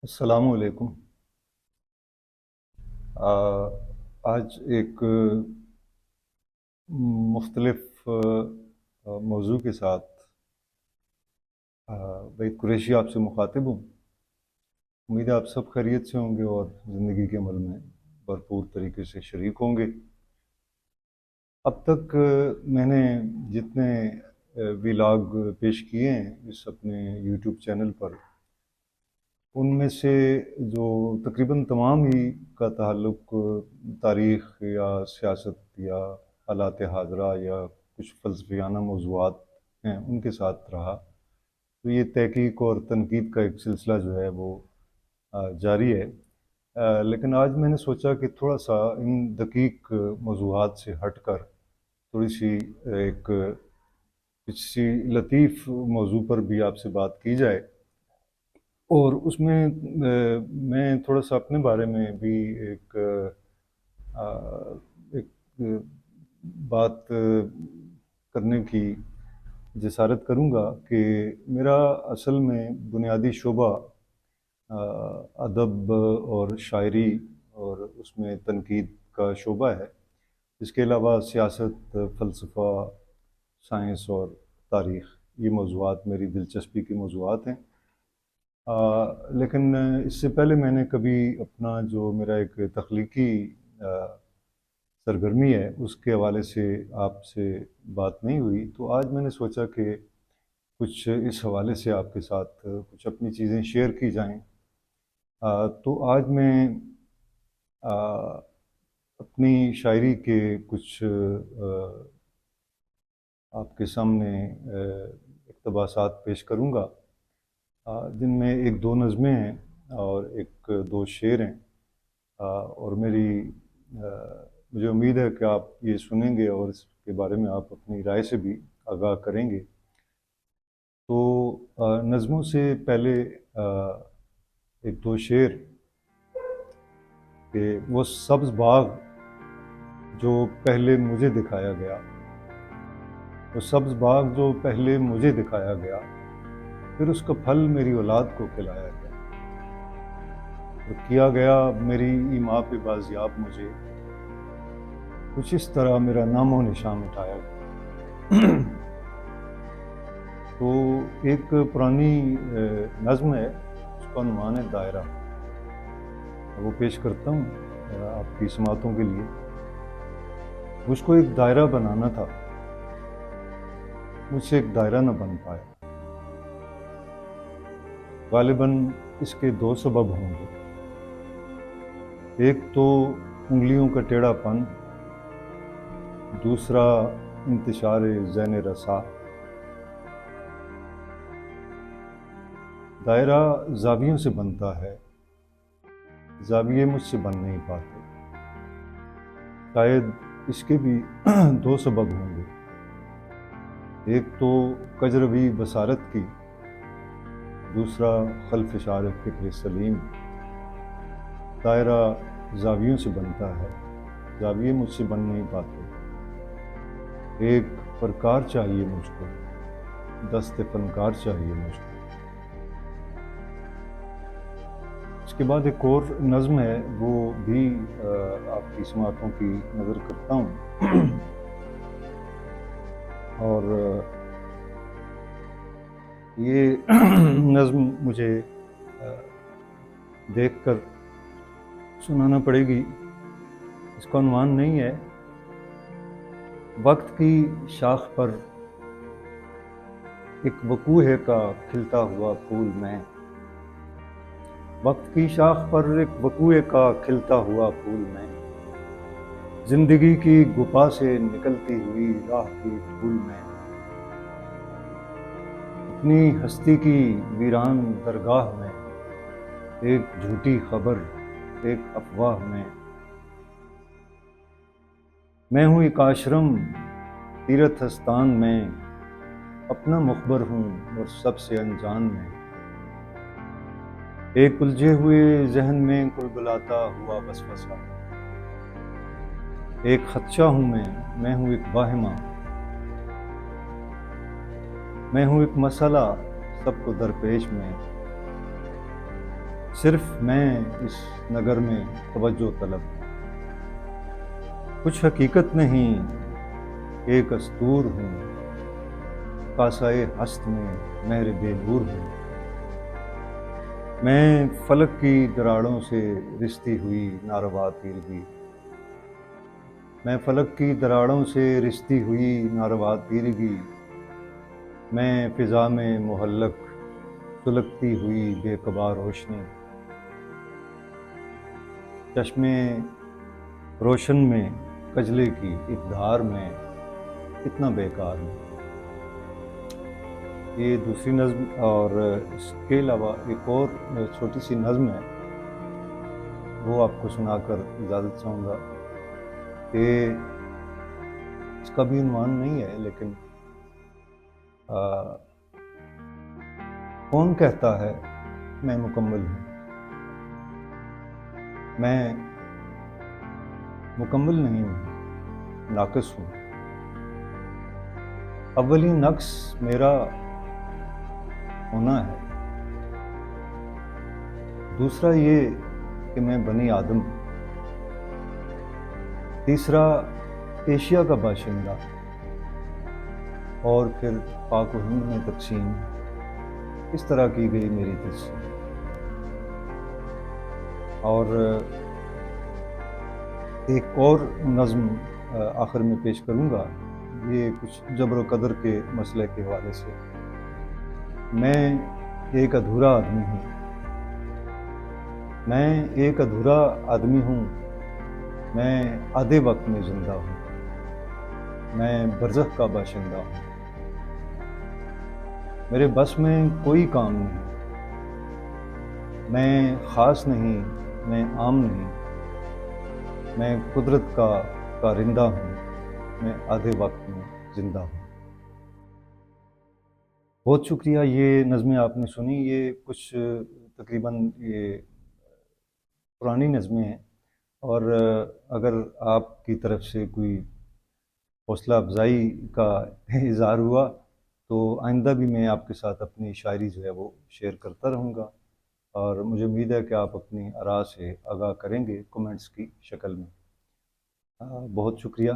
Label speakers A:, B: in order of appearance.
A: السلام علیکم۔ آ، آج ایک مختلف موضوع کے ساتھ وحید قریشی آپ سے مخاطب ہوں۔ امید ہے آپ سب خیریت سے ہوں گے اور زندگی کے عمل میں بھرپور طریقے سے شریک ہوں گے۔ اب تک میں نے جتنے ویلاگ پیش کیے ہیں اس اپنے یوٹیوب چینل پر، ان میں سے جو تقریباً تمام ہی کا تعلق تاریخ یا سیاست یا حالات حاضرہ یا کچھ فلسفیانہ موضوعات ہیں ان کے ساتھ رہا، تو یہ تحقیق اور تنقید کا ایک سلسلہ جو ہے وہ جاری ہے۔ لیکن آج میں نے سوچا کہ تھوڑا سا ان دقیق موضوعات سے ہٹ کر تھوڑی سی ایک کسی لطیف موضوع پر بھی آپ سے بات کی جائے، اور اس میں میں تھوڑا سا اپنے بارے میں بھی ایک بات کرنے کی جسارت کروں گا کہ میرا اصل میں بنیادی شعبہ ادب اور شاعری اور اس میں تنقید کا شعبہ ہے۔ اس کے علاوہ سیاست، فلسفہ، سائنس اور تاریخ، یہ موضوعات میری دلچسپی کے موضوعات ہیں۔ لیکن اس سے پہلے میں نے کبھی اپنا جو میرا ایک تخلیقی سرگرمی ہے اس کے حوالے سے آپ سے بات نہیں ہوئی، تو آج میں نے سوچا کہ کچھ اس حوالے سے آپ کے ساتھ کچھ اپنی چیزیں شیئر کی جائیں۔ تو آج میں اپنی شاعری کے کچھ آپ کے سامنے اقتباسات پیش کروں گا، جن میں ایک دو نظمیں ہیں اور ایک دو شعر ہیں، اور مجھے امید ہے کہ آپ یہ سنیں گے اور اس کے بارے میں آپ اپنی رائے سے بھی آگاہ کریں گے۔ تو نظموں سے پہلے ایک دو شعر کہ وہ سبز باغ جو پہلے مجھے دکھایا گیا، وہ سبز باغ جو پہلے مجھے دکھایا گیا، پھر اس کا پھل میری اولاد کو کھلایا گیا، اور کیا گیا میری ایما پہ بازیاب مجھے، کچھ اس طرح میرا نام و نشان مٹایا گیا۔ تو ایک پرانی نظم ہے، اس کا عنوان ہے دائرہ، وہ پیش کرتا ہوں آپ کی سماعتوں کے لیے۔ مجھ کو ایک دائرہ بنانا تھا، مجھ سے ایک دائرہ نہ بن پایا، غالباً اس کے دو سبب ہوں گے۔ ایک تو انگلیوں کا ٹیڑھا پن، دوسرا انتشار ذہن رسا۔ دائرہ زاویوں سے بنتا ہے، زاویے مجھ سے بن نہیں پاتے، شاید اس کے بھی دو سبب ہوں گے۔ ایک تو کجروی بصارت کی، دوسرا خلفشار فکر سلیم۔ دائرہ زاویوں سے بنتا ہے، زاویے مجھ سے بن نہیں پاتے، ایک پرکار چاہیے مجھ کو، دست فنکار چاہیے مجھ کو۔ اس کے بعد ایک اور نظم ہے، وہ بھی آپ کی سماعتوں کی نظر کرتا ہوں، اور یہ نظم مجھے دیکھ کر سنانا پڑے گی۔ اس کا عنوان نہیں ہے وقت کی شاخ پر ایک وقوعے کا کھلتا ہوا پھول میں، وقت کی شاخ پر ایک وقوعے کا کھلتا ہوا پھول میں، زندگی کی گپا سے نکلتی ہوئی راہ کی دھول میں، اپنی ہستی کی ویران درگاہ میں، ایک جھوٹی خبر، ایک افواہ میں ہوں ایک آشرم تیرتھ استان میں، اپنا مخبر ہوں اور سب سے انجان میں، ایک الجھے ہوئے ذہن میں کلبلاتا ہوا وسوسہ، ایک خدشہ ہوں میں ہوں ایک واہمہ، میں ہوں ایک مسئلہ سب کو درپیش میں، صرف میں اس نگر میں توجہ طلب، کچھ حقیقت نہیں، ایک استور ہوں، کاسائے ہست میں مہر بے نور ہوں۔ میں فلک کی دراڑوں سے رستی ہوئی ناروا تیرگی، میں فلک کی دراڑوں سے رستی ہوئی ناروا تیرگی، میں فضا میں محلق سلگتی ہوئی بے قبا روشنی، چشمے روشن میں کجلے کی ابدار میں اتنا بیکار ہوں۔ یہ دوسری نظم، اور اس کے علاوہ ایک اور چھوٹی سی نظم ہے، وہ آپ کو سنا کر اجازت چاہوں گا کہ اس کا بھی عنوان نہیں ہے، لیکن کون کہتا ہے میں مکمل ہوں؟ میں مکمل نہیں ہوں، ناقص ہوں۔ اولی نقص میرا ہونا ہے، دوسرا یہ کہ میں بنی آدم ہوں، تیسرا ایشیا کا باشندہ، اور پھر پاک و ہند میں تقسیم اس طرح کی گئی میری تجزیہ۔ اور ایک اور نظم آخر میں پیش کروں گا، یہ کچھ جبر و قدر کے مسئلے کے حوالے سے۔ میں ایک ادھورا آدمی ہوں، میں ایک ادھورا آدمی ہوں، میں آدھے وقت میں زندہ ہوں، میں برزخ کا باشندہ ہوں، میرے بس میں کوئی کام نہیں، میں خاص نہیں، میں عام نہیں، میں قدرت کا کارندہ ہوں، میں آدھے وقت میں زندہ ہوں۔ بہت شکریہ، یہ نظمیں آپ نے سنی، یہ کچھ تقریباً یہ پرانی نظمیں ہیں، اور اگر آپ کی طرف سے کوئی حوصلہ افزائی کا اظہار ہوا تو آئندہ بھی میں آپ کے ساتھ اپنی شاعری جو ہے وہ شیئر کرتا رہوں گا، اور مجھے امید ہے کہ آپ اپنی آراء سے آگاہ کریں گے کومنٹس کی شکل میں۔ بہت شکریہ۔